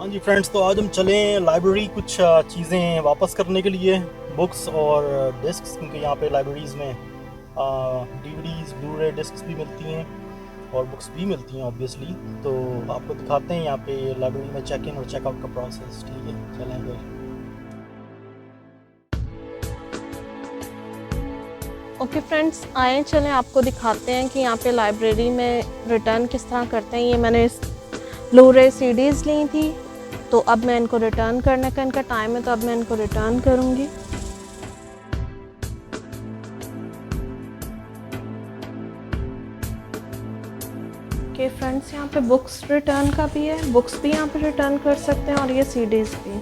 हाँ जी फ्रेंड्स, तो आज हम चलें लाइब्रेरी कुछ चीज़ें वापस करने के लिए, बुक्स और डिस्क्स, क्योंकि यहाँ पे लाइब्रेरीज़ में डीवीडीज़ ब्लू रे डिस्क्स भी मिलती हैं और बुक्स भी मिलती हैं ऑब्वियसली। तो आपको दिखाते हैं यहाँ पे लाइब्रेरी में चेक इन और चेकआउट का प्रोसेस। ठीक है, चलें फिर। ओके फ्रेंड्स, आए चलें आपको दिखाते हैं कि यहाँ पे लाइब्रेरी में रिटर्न किस तरह करते हैं। ये मैंने इस ब्लू रे सीडीज़ ली थी, तो अब मैं इनको रिटर्न करने का इनका टाइम है, तो अब मैं इनको रिटर्न करूँगी। ओके फ्रेंड्स, यहाँ पे बुक्स रिटर्न का भी है, बुक्स भी यहाँ पे रिटर्न कर सकते हैं और ये सीडीज़ भी।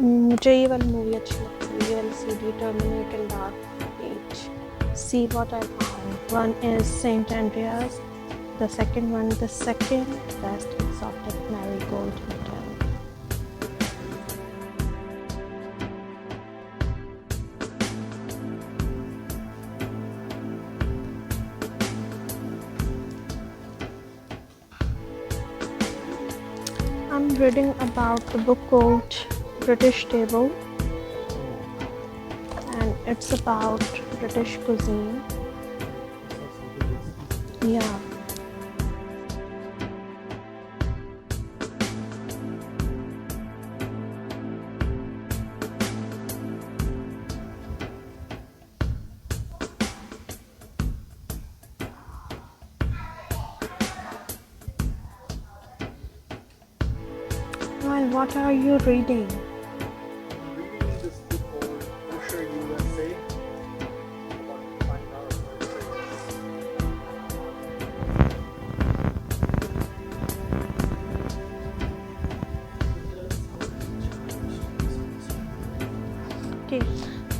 मुझे ये वाली मूवी अच्छी लगती है, ये वाली CD, Terminator dark age. See what I found, one is Saint Andreas, the second best exotic marigold hotel. I'm reading about the book called British Table, and it's about British cuisine. Yeah. Well, what are you reading? reading this book called Pusher USA about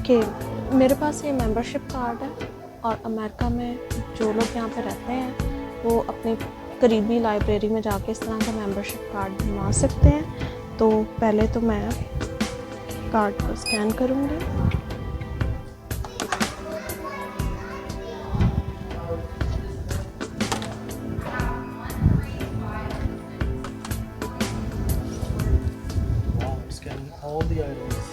कि मेरे पास ये membership card है और America में जो लोग यहाँ पे रहते हैं वो अपनी करीबी लाइब्रेरी में जाके इस तरह का मेंबरशिप कार्ड बनवा सकते हैं। तो पहले तो मैं कार्ड को स्कैन करूँगी। Wow, it's scanning all the items.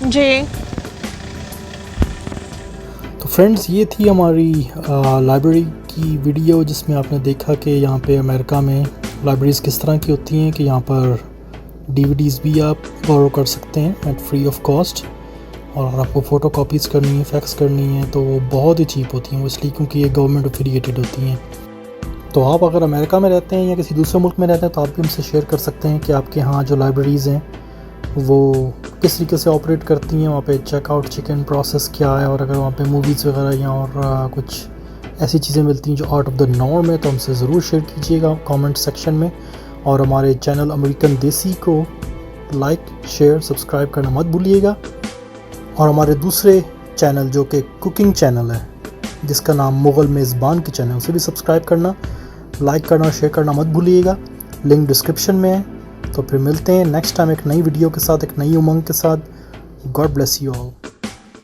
जी, तो फ्रेंड्स, ये थी हमारी लाइब्रेरी की वीडियो, जिसमें आपने देखा कि यहाँ पे अमेरिका में लाइब्रेरीज़ किस तरह की होती हैं कि यहाँ पर डीवीडीज़ भी आप बोरो कर सकते हैं एट फ्री ऑफ कॉस्ट। और अगर आपको फ़ोटो कॉपीज़ करनी है, फैक्स करनी है, तो वो बहुत ही चीप होती हैं, वो इसलिए क्योंकि ये गवर्नमेंट एफिलिएटेड होती हैं। तो आप अगर अमेरिका में रहते हैं या किसी दूसरे मुल्क में रहते हैं तो आप भी हमसे शेयर कर सकते हैं कि आपके यहाँ जो लाइब्रेरीज़ हैं वो किस तरीके से ऑपरेट करती हैं, वहाँ पे चेकआउट चेक-इन प्रोसेस क्या है, और अगर वहाँ पे मूवीज़ वगैरह या और कुछ ऐसी चीज़ें मिलती हैं जो आउट ऑफ द नॉर्म है तो हमसे ज़रूर शेयर कीजिएगा कमेंट सेक्शन में। और हमारे चैनल अमेरिकन देसी को लाइक शेयर सब्सक्राइब करना मत भूलिएगा। और हमारे दूसरे चैनल जो कि कुकिंग चैनल है जिसका नाम मुग़ल मेज़बान किचन है, उसे भी सब्सक्राइब करना, लाइक करना और शेयर करना मत भूलिएगा। लिंक डिस्क्रिप्शन में है। तो फिर मिलते हैं नेक्स्ट टाइम एक नई वीडियो के साथ, एक नई उमंग के साथ। God bless you all.